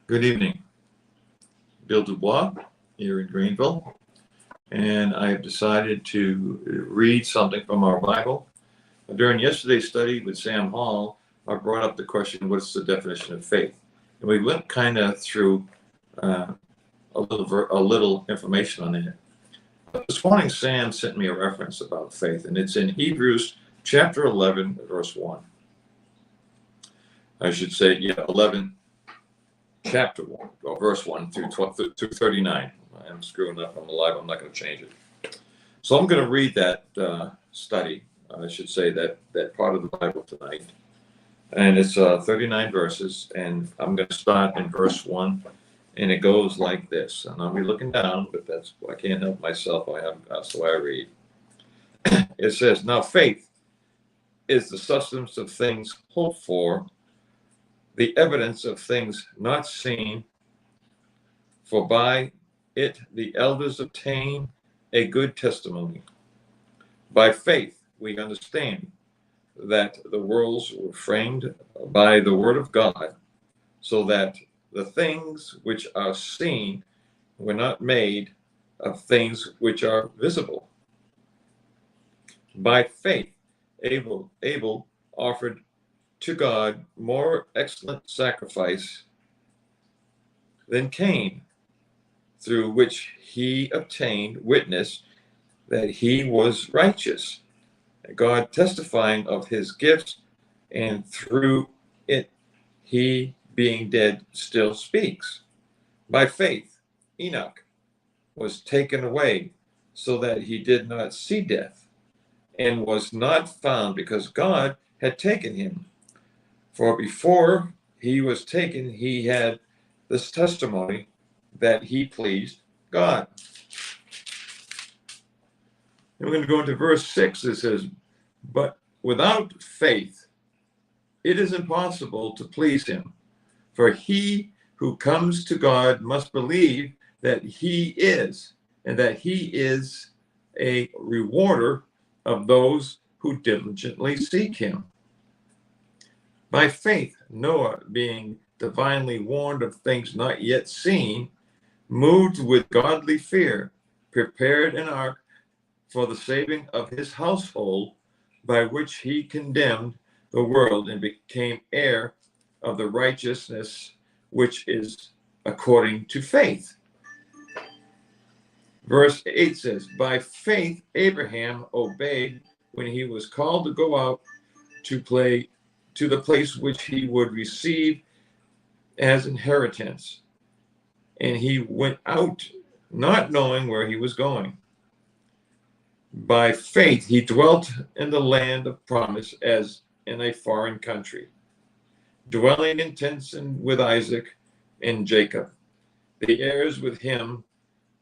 Good evening. Bill Dubois here in Greenville, and I have decided to read something from our Bible. During yesterday's study with Sam Hall, I brought up the question, what's the definition of faith? And we went kind of through a little information on it. But this morning, Sam sent me a reference about faith, and it's in Hebrews chapter 11, verse 1. I should say, 11, chapter 1, or verse 1 through 39. I'm screwing up. I'm alive. I'm not going to change it. So I'm going to read that study. I should say that part of the Bible tonight. And it's 39 verses. And I'm going to start in verse 1. And it goes like this. And I'll be looking down, but I can't help myself. That's the way I read. It says, now faith is the substance of things hoped for, the evidence of things not seen, for by it the elders obtain a good testimony. By faith we understand that the worlds were framed by the word of God, so that the things which are seen were not made of things which are visible. By faith Abel offered to God more excellent sacrifice than Cain, through which he obtained witness that he was righteous, God testifying of his gifts, and through it he, being dead, still speaks. By faith Enoch was taken away so that he did not see death, and was not found because God had taken him. For before he was taken, he had this testimony that he pleased God. And we're going to go into verse 6. It says, but without faith, it is impossible to please him. For he who comes to God must believe that he is, and that he is a rewarder of those who diligently seek him. By faith, Noah, being divinely warned of things not yet seen, moved with godly fear, prepared an ark for the saving of his household, by which he condemned the world and became heir of the righteousness which is according to faith. Verse 8 says, by faith Abraham obeyed when he was called to go out to the place which he would receive as inheritance. And he went out not knowing where he was going. By faith he dwelt in the land of promise as in a foreign country, dwelling in tents with Isaac and Jacob, the heirs with him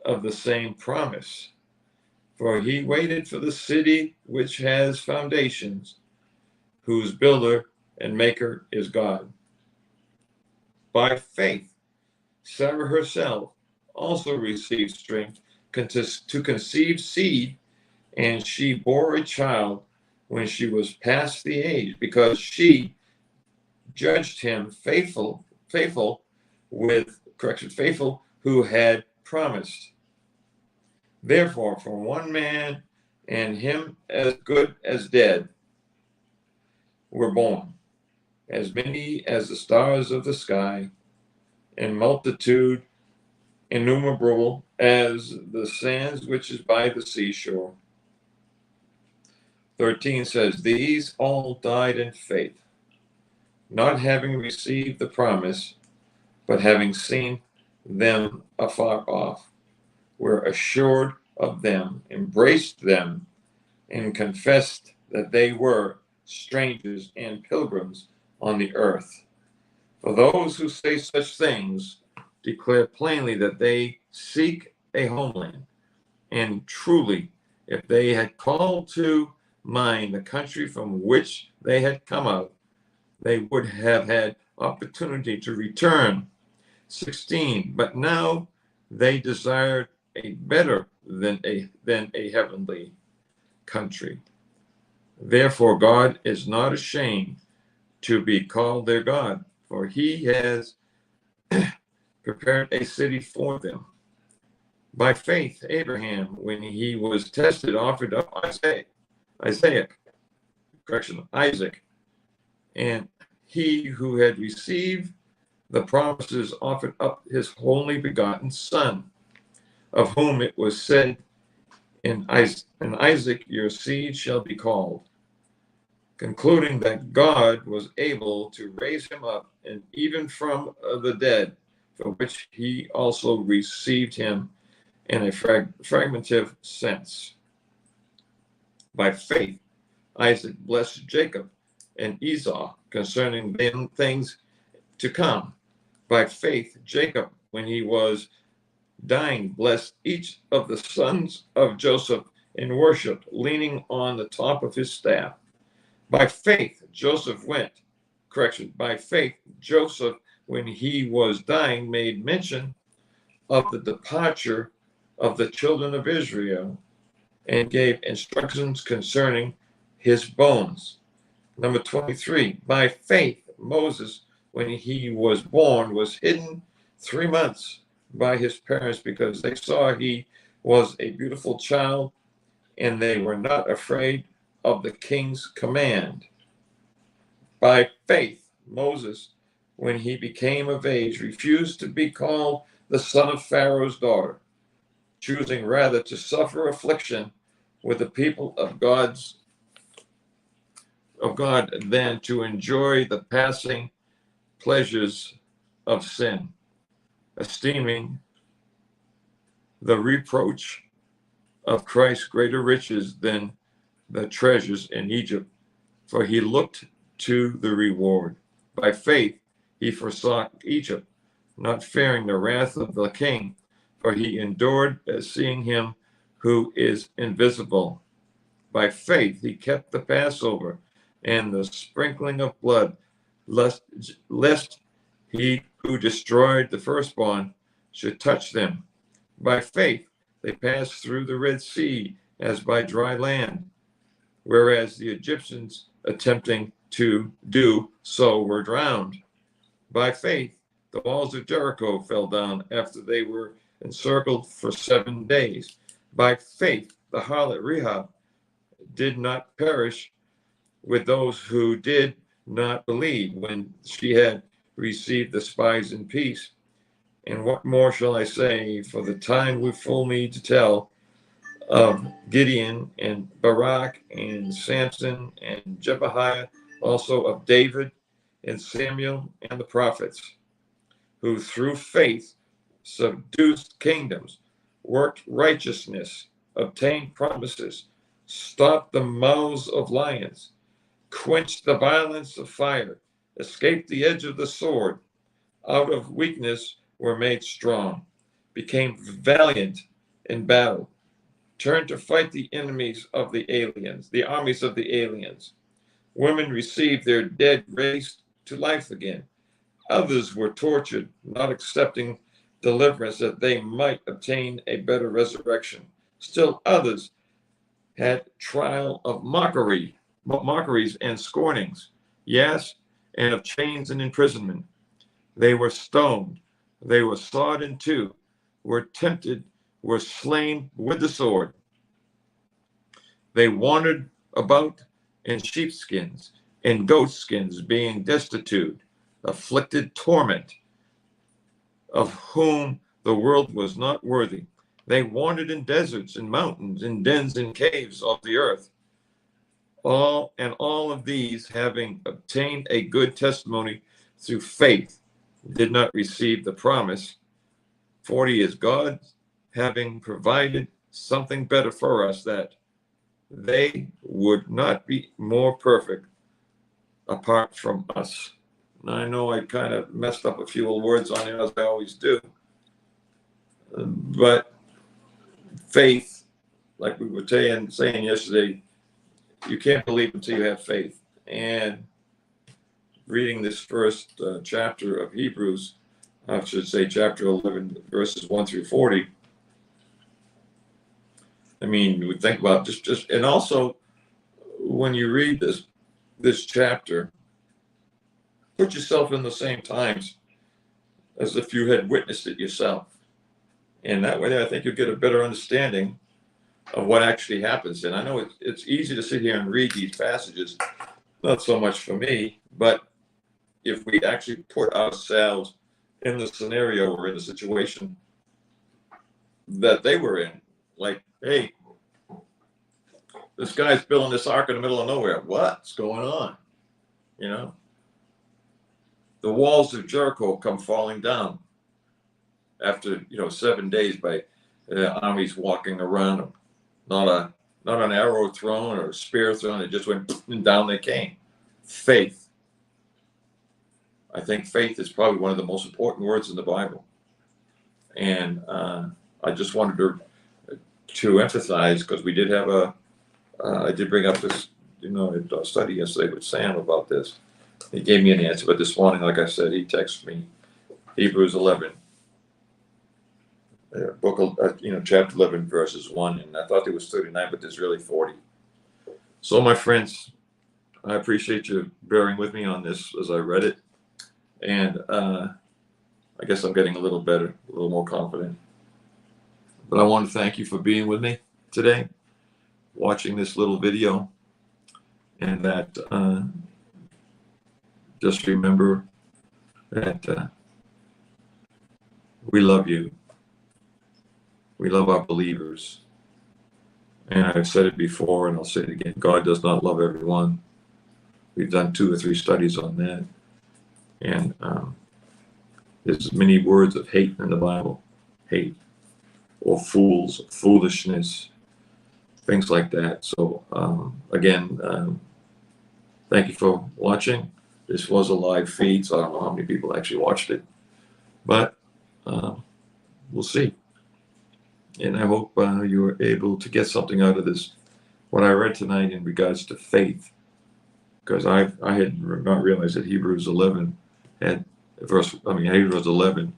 of the same promise. For he waited for the city which has foundations, whose builder and maker is God. By faith Sarah herself also received strength to conceive seed, and she bore a child when she was past the age, because she judged him faithful who had promised. Therefore, from one man, and him as good as dead, were born as many as the stars of the sky, in multitude innumerable as the sands which is by the seashore. 13 says, these all died in faith, not having received the promise, but having seen them afar off, were assured of them, embraced them, and confessed that they were strangers and pilgrims on the earth. For those who say such things declare plainly that they seek a homeland. And truly, if they had called to mind the country from which they had come out, they would have had opportunity to return. 16, but now they desired a better than a heavenly country. Therefore, God is not ashamed to be called their God, for he has prepared a city for them. By faith, Abraham, when he was tested, offered up Isaac. And he who had received the promises offered up his only begotten son, of whom it was said, in Isaac your seed shall be called, concluding that God was able to raise him up, and even from the dead, for which he also received him in a fragmentative sense. By faith, Isaac blessed Jacob and Esau concerning them things to come. By faith, Jacob, when he was dying, blessed each of the sons of Joseph in worship, leaning on the top of his staff. By faith, Joseph, when he was dying, made mention of the departure of the children of Israel and gave instructions concerning his bones. Number 23, by faith, Moses, when he was born, was hidden 3 months by his parents because they saw he was a beautiful child and they were not afraid of the king's command. By faith, Moses, when he became of age, refused to be called the son of Pharaoh's daughter, choosing rather to suffer affliction with the people of God than to enjoy the passing pleasures of sin, esteeming the reproach of Christ greater riches than the treasures in Egypt, for he looked to the reward. By faith he forsook Egypt, not fearing the wrath of the king, for he endured as seeing him who is invisible. By faith he kept the Passover and the sprinkling of blood, lest he who destroyed the firstborn should touch them. By faith they passed through the Red Sea as by dry land, whereas the Egyptians attempting to do so were drowned. By faith the walls of Jericho fell down after they were encircled for 7 days. By faith the harlot Rahab did not perish with those who did not believe when she had received the spies in peace. And what more shall I say? For the time we full need to tell of Gideon and Barak and Samson and Jephthah, also of David and Samuel and the prophets, who through faith subdued kingdoms, worked righteousness, obtained promises, stopped the mouths of lions, quenched the violence of fire, escaped the edge of the sword, out of weakness were made strong, became valiant in battle, turned to fight the enemies of the aliens, the armies of the aliens. Women received their dead raised to life again. Others were tortured, not accepting deliverance that they might obtain a better resurrection. Still others had trial of mockeries and scornings, yes, and of chains and imprisonment. They were stoned, they were sawed in two, were tempted, were slain with the sword. They wandered about in sheepskins and goatskins, being destitute, afflicted, torment, of whom the world was not worthy. They wandered in deserts and mountains, in dens and caves of the earth. All of these, having obtained a good testimony through faith, did not receive the promise. 40 is God having provided something better for us, that they would not be more perfect apart from us. Now, I know I kind of messed up a few words on it, as I always do, but faith, like we were saying yesterday, you can't believe until you have faith. And reading this first chapter of Hebrews, I should say chapter 11, verses 1 through 40. I mean, we think about just, and also when you read this chapter, put yourself in the same times as if you had witnessed it yourself. And that way, I think you'll get a better understanding of what actually happens. And I know it's easy to sit here and read these passages, not so much for me, but if we actually put ourselves in the scenario or in the situation that they were in, like, hey, this guy's building this ark in the middle of nowhere. What's going on? You know, the walls of Jericho come falling down after 7 days by armies walking around them. Not an arrow thrown or a spear thrown. It just went and down they came. Faith. I think faith is probably one of the most important words in the Bible. And I just wanted to emphasize, because we did have I did bring up this, a study yesterday with Sam about this. He gave me an answer, but this morning, like I said, he texted me Hebrews 11, chapter 11, verses 1, and I thought there was 39, but there's really 40. So, my friends, I appreciate you bearing with me on this as I read it, and I guess I'm getting a little better, a little more confident. But I want to thank you for being with me today, watching this little video, and that just remember that we love you. We love our believers. And I've said it before, and I'll say it again. God does not love everyone. We've done 2 or 3 studies on that. And there's many words of hate in the Bible. Hate. Or fools, foolishness, things like that. So, again, thank you for watching. This was a live feed, so I don't know how many people actually watched it. But we'll see. And I hope you were able to get something out of this, what I read tonight in regards to faith. Because I had not realized that Hebrews 11 Hebrews 11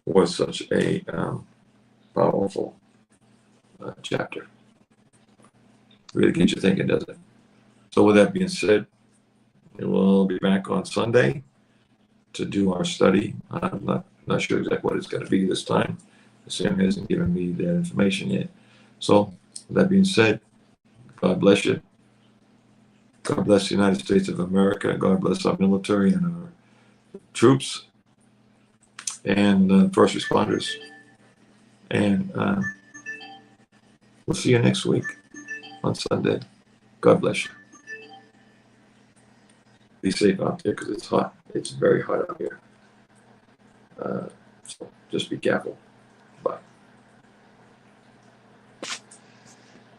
was such a powerful chapter. Really gets you thinking, doesn't it? So with that being said, we'll be back on Sunday to do our study. I'm not sure exactly what it's going to be this time. Sam hasn't given me that information yet. So with that being said, God bless you. God bless the United States of America. God bless our military and our troops and first responders. And we'll see you next week on Sunday. God bless you. Be safe out there because it's hot. It's very hot out here. So just be careful. Bye.